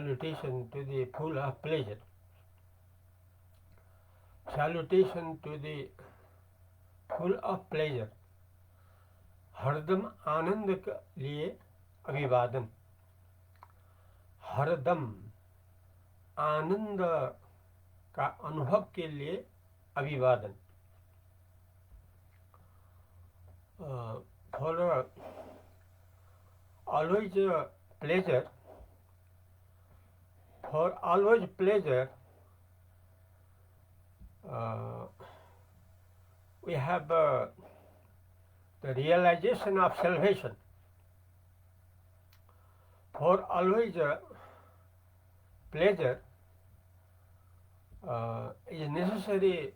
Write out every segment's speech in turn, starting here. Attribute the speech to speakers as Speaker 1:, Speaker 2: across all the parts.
Speaker 1: Salutation to the full of pleasure. Salutation to the full of pleasure. हरदम आनंद के लिए अभिवादन. हरदम आनंद का अनुभव के लिए अभिवादन. For always pleasure, for always pleasure, we have the realization of salvation. For always pleasure is necessary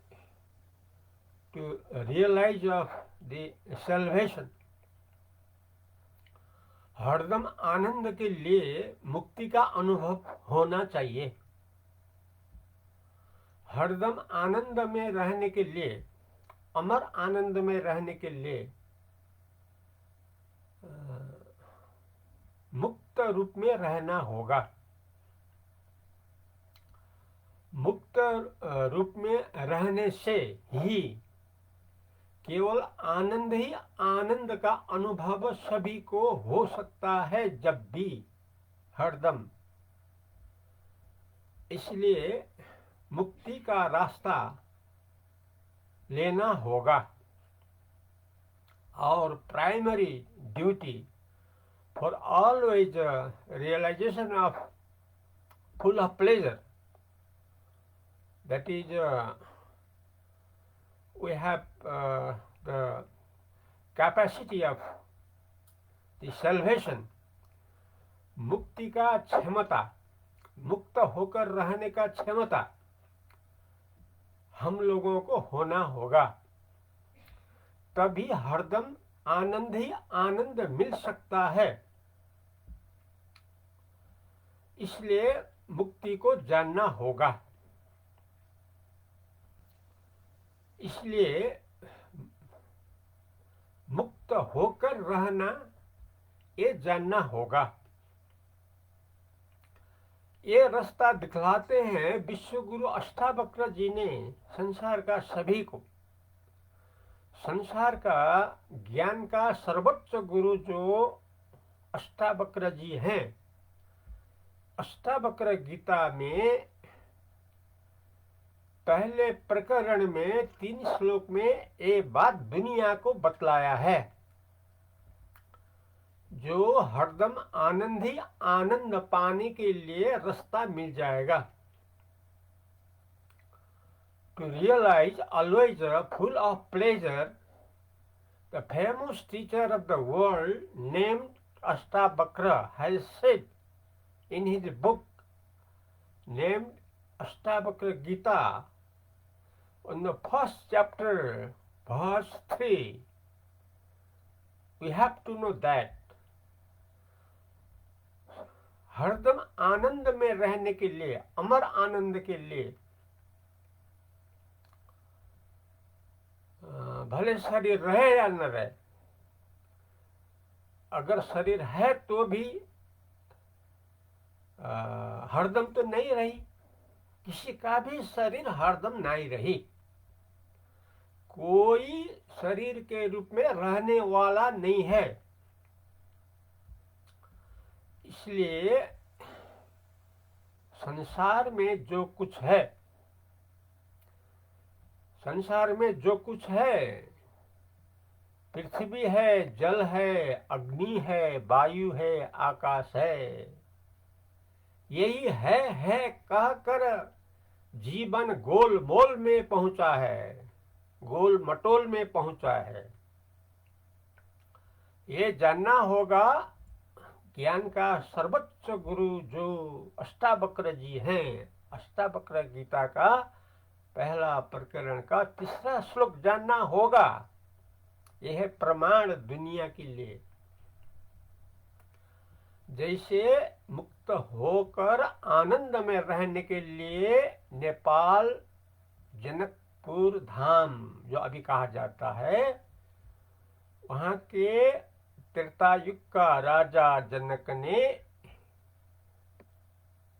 Speaker 1: to realize of the salvation. हरदम आनंद के लिए मुक्ति का अनुभव होना चाहिए. हरदम आनंद में रहने के लिए, अमर आनंद में रहने के लिए मुक्त रूप में रहना होगा. मुक्त रूप में रहने से ही केवल आनंद ही आनंद का अनुभव सभी को हो सकता है, जब भी, हरदम. इसलिए मुक्ति का रास्ता लेना होगा. और primary duty for always realization of full of pleasure, that is we have the capacity of the salvation. मुक्ति का क्षमता, मुक्त होकर रहने का क्षमता हम लोगों को होना होगा. तभी हरदम आनंद ही आनंद मिल सकता है. इसलिए मुक्ति को जानना होगा. इसलिए मुक्त होकर रहना ये जानना होगा. ये रास्ता दिखलाते हैं विश्व गुरु अष्टावक्र जी ने संसार का सभी को. संसार का ज्ञान का सर्वोच्च गुरु जो अष्टावक्र जी हैं, अष्टावक्र गीता में पहले प्रकरण में 3 श्लोक में ये बात दुनिया को बतलाया है. जो हरदम आनंद ही आनंद पाने के लिए रास्ता मिल जाएगा. To realize always full of pleasure, the famous teacher of the world named Ashtavakra has said in his book named Ashtavakra Gita, on the first chapter, verse 3, we have to know that हरदम आनंद में रहने के लिए, अमर आनंद के लिए, भले शरीर रहे या न रहे, अगर शरीर है तो भी हरदम तो नहीं रही. किसी का भी शरीर हरदम नहीं रही. कोई शरीर के रूप में रहने वाला नहीं है. इसलिए संसार में जो कुछ है, संसार में जो कुछ है, पृथ्वी है, जल है, अग्नि है, वायु है, आकाश है, यही है कहकर जीवन गोल मोल में पहुंचा है, गोल मटोल में पहुंचा है. ये जानना होगा ज्ञान का सर्वोच्च गुरु जो अष्टावक्र जी हैं. अष्टावक्र गीता का पहला प्रकरण का 3रा श्लोक जानना होगा. यह है प्रमाण दुनिया के लिए. जैसे मुक्त होकर आनंद में रहने के लिए नेपाल जनकपुर धाम जो अभी कहा जाता है, वहाँ के त्रेता युग का राजा जनक ने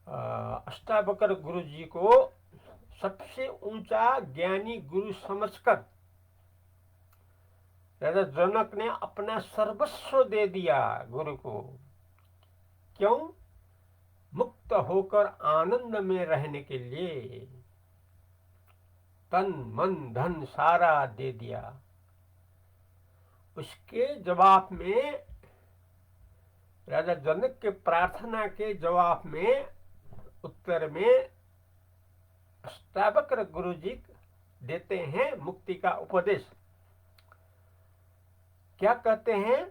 Speaker 1: अष्टावक्र गुरु जी को सबसे ऊंचा ज्ञानी गुरु समझकर राजा जनक ने अपना सर्वस्व दे दिया गुरु को। क्यों? मुक्त होकर आनंद में रहने के लिए तन मन धन सारा दे दिया। उसके जवाब में, राजा जनक के प्रार्थना के जवाब में, उत्तर में अष्टावक्र गुरु जी देते हैं मुक्ति का उपदेश। क्या कहते हैं?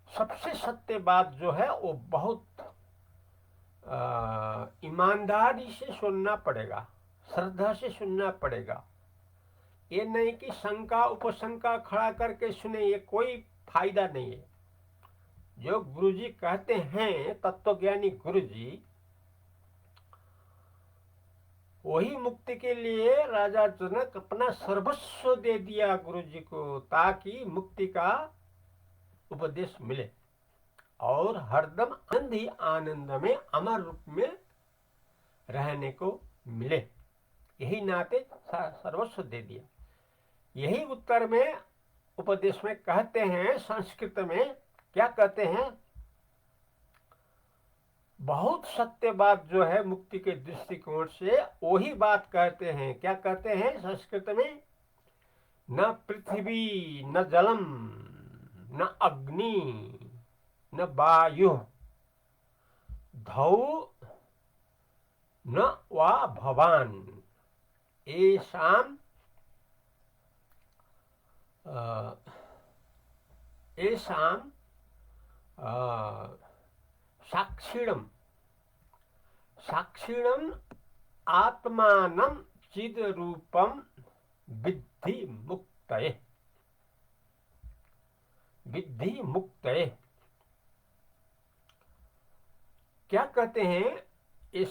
Speaker 1: सबसे सत्य बात जो है वो बहुत ईमानदारी से सुनना पड़ेगा, श्रद्धा से सुनना पड़ेगा। ये नहीं कि शंका उपशंका खड़ा करके सुने, ये कोई फायदा नहीं है। जो गुरुजी कहते हैं, तत्वज्ञानी गुरुजी, वही मुक्ति के लिए राजा जनक अपना सर्वस्व दे दिया गुरुजी को, ताकि मुक्ति का उपदेश मिले और हरदम आनंद ही आनंद में अमर रूप में रहने को मिले। यही नाते सर्वस्व दे दिया। यही उत्तर में उपदेश में कहते हैं, संस्कृत में क्या कहते हैं? बहुत सत्य बात जो है मुक्ति के दृष्टिकोण से, वही बात कहते हैं। क्या कहते हैं संस्कृत में? न पृथ्वी न जलम न अग्नि न वायु धौ न वा भवान येषाम् साक्षिणम् आत्मानं चिद रूपम विद्धि मुक्तये। विद्धि मुक्तये क्या कहते हैं? ये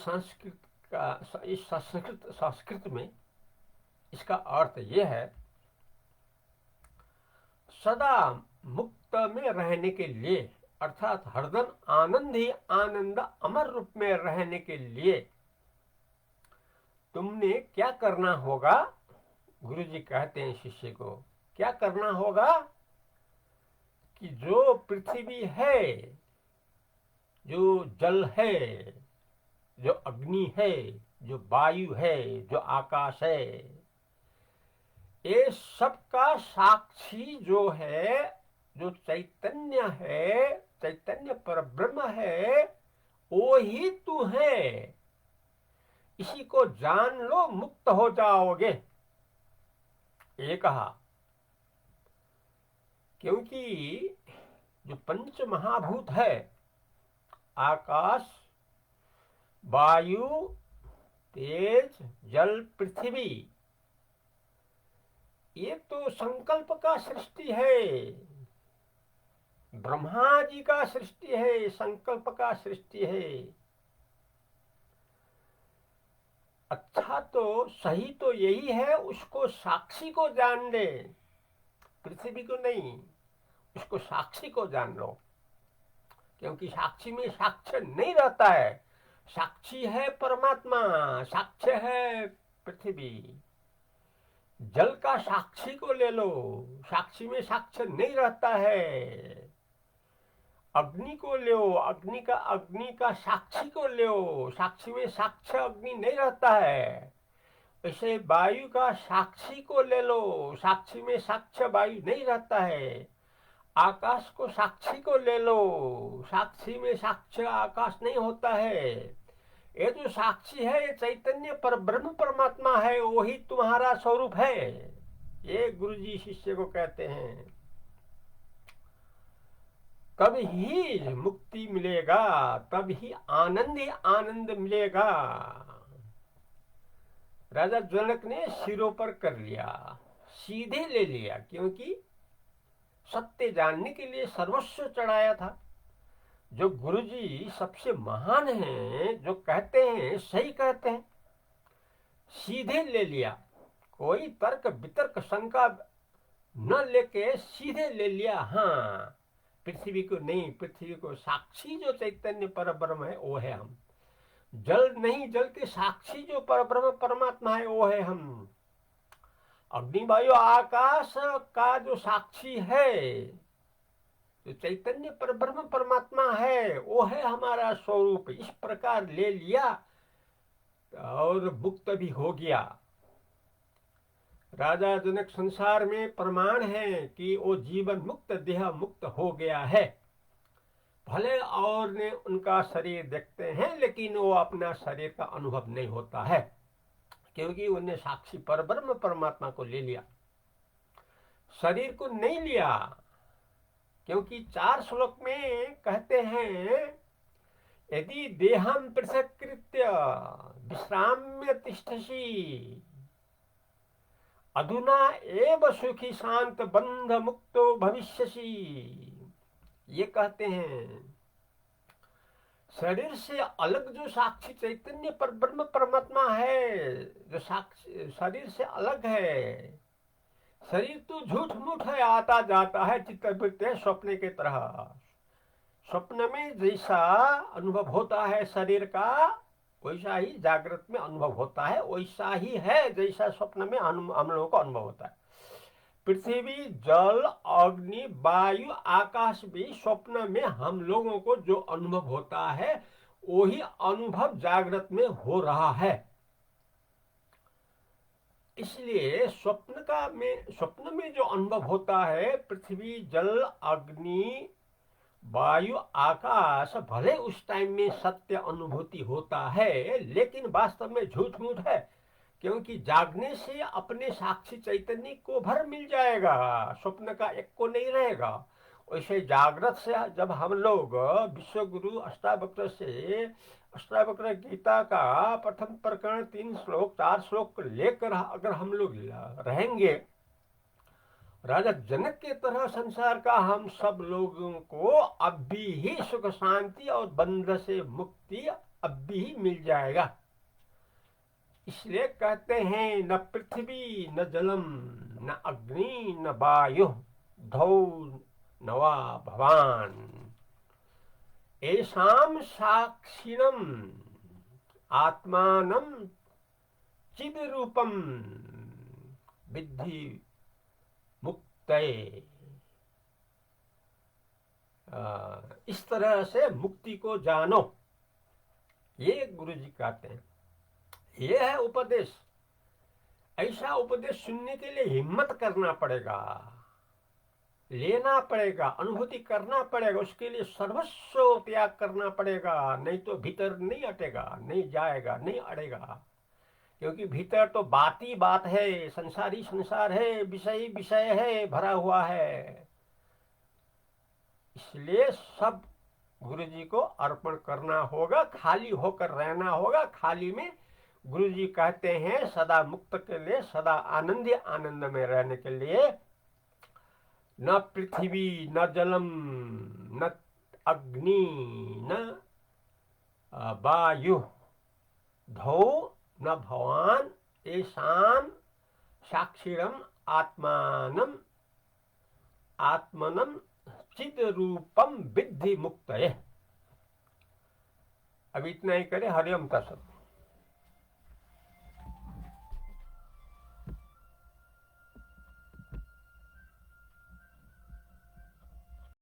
Speaker 1: संस्कृत में इसका अर्थ ये है, सदा मुक्त में रहने के लिए, अर्थात हरदम आनंद ही आनंद अमर रूप में रहने के लिए तुमने क्या करना होगा? गुरुजी कहते हैं शिष्य को, क्या करना होगा? कि जो पृथ्वी है, जो जल है, जो अग्नि है, जो वायु है, जो आकाश है, ये सबका साक्षी जो है, जो चैतन्य है, चैतन्य परब्रह्म है, वो ही तू है। इसी को जान लो, मुक्त हो जाओगे, ये कहा। क्योंकि जो पंच महाभूत है, आकाश, वायु, तेज, जल, पृथ्वी, ये तो संकल्प का सृष्टि है, ब्रह्मा जी का सृष्टि है, संकल्प का सृष्टि है। अच्छा तो सही तो यही है, उसको साक्षी को जान ले, पृथ्वी को नहीं, उसको साक्षी को जान लो। क्योंकि साक्षी में साक्ष्य नहीं रहता है। साक्षी है परमात्मा, साक्ष्य है पृथ्वी। जल का साक्षी को ले लो, साक्षी में साक्ष्य नहीं रहता है। अग्नि को लो, अग्नि का साक्षी को लो, साक्षी में साक्ष्य अग्नि नहीं रहता है। ऐसे वायु का साक्षी को ले लो, साक्षी में साक्ष्य वायु नहीं रहता है। आकाश को साक्षी को ले लो, साक्षी में साक्ष्य आकाश नहीं होता है। ये जो साक्षी है, ये चैतन्य पर ब्रह्म परमात्मा है, वही तुम्हारा स्वरूप है। ये गुरुजी शिष्य को कहते हैं। कब ही मुक्ति मिलेगा, तब ही आनंद मिलेगा। राजा जनक ने सिरों पर कर लिया, सीधे ले लिया, क्योंकि सत्य जानने के लिए सर्वस्व चढ़ाया था। जो गुरुजी सबसे महान हैं, जो कहते हैं सही कहते हैं, सीधे ले लिया। कोई तर्क वितर्क शंका न लेके सीधे ले लिया। हाँ, पृथ्वी को नहीं, पृथ्वी को साक्षी जो चैतन्य पर ब्रह्म है वो है हम। जल नहीं, जल के साक्षी जो पर ब्रह्म परमात्मा है वो है हम। अग्नि वायु आकाश का जो साक्षी है, जो चैतन्य पर ब्रह्म परमात्मा है, वो है हमारा स्वरूप। इस प्रकार ले लिया और मुक्त भी हो गया। राजा जनक संसार में प्रमाण है कि वो जीवन मुक्त, देह मुक्त हो गया है। भले और ने उनका शरीर देखते हैं, लेकिन वो अपना शरीर का अनुभव नहीं होता है, क्योंकि उन्हें साक्षी परब्रह्म परमात्मा को ले लिया, शरीर को नहीं लिया। क्योंकि 4 श्लोक में कहते हैं, यदि देहम पृथक्कृत्य विश्राम्य तिष्ठसि अधुना एव सुखी शांत बंध मुक्तो भविष्यसि। ये कहते हैं शरीर से अलग जो साक्षी चैतन्य पर ब्रह्म परमात्मा है, जो साक्षी शरीर से अलग है। शरीर तो झूठ मूठ है, आता जाता है, चित्तवृत्ति है स्वप्न के तरह। स्वप्न में जैसा अनुभव होता है शरीर का, वैसा ही जागृत में अनुभव होता है, वैसा ही है जैसा स्वप्न में हम लोगों को अनुभव होता है। पृथ्वी, जल, अग्नि, वायु, आकाश भी स्वप्न में हम लोगों को जो अनुभव होता है, वही अनुभव जागृत में हो रहा है। इसलिए स्वप्न में जो अनुभव होता है, पृथ्वी, जल, अग्नि, वायु, आकाश, भले उस टाइम में सत्य अनुभूति होता है, लेकिन वास्तव में झूठ मूठ है। क्योंकि जागने से अपने साक्षी चैतन्य को भर मिल जाएगा, स्वप्न का एक को नहीं रहेगा। वैसे जागृत से जब हम लोग विश्व गुरु अष्टावक्र से अष्टावक्र गीता का प्रथम प्रकरण 3 श्लोक 4 श्लोक लेकर अगर हम लोग रहेंगे, राजा जनक के तरह संसार का हम सब लोगों को अब भी सुख शांति और बंध से मुक्ति अब भी मिल जाएगा। इसलिए कहते हैं, न पृथ्वी न जलम न अग्नि न वायु धौ न वा भवान एषां साक्षिणं आत्मानं चिद्रूपं विद्धि मुक्तये। इस तरह से मुक्ति को जानो, ये गुरु जी कहते हैं। ये है उपदेश। ऐसा उपदेश सुनने के लिए हिम्मत करना पड़ेगा, लेना पड़ेगा, अनुभूति करना पड़ेगा, उसके लिए सर्वस्व त्याग करना पड़ेगा, नहीं तो भीतर नहीं अटेगा, नहीं जाएगा, नहीं अड़ेगा। क्योंकि भीतर तो बात ही बात है, संसारी संसार है, विषय विषय है, भरा हुआ है। इसलिए सब गुरु जी को अर्पण करना होगा, खाली होकर रहना होगा। खाली में गुरु जी कहते हैं सदा मुक्त के लिए, सदा आनंद में रहने के लिए, न पृथ्वी न जलम न अग्नि न वायु धौ न भवान एषां साक्षिणम् आत्मानं आत्मनं चिद रूपम विद्धि मुक्तये। अब इतना ही करें। हरिओम तत्सत।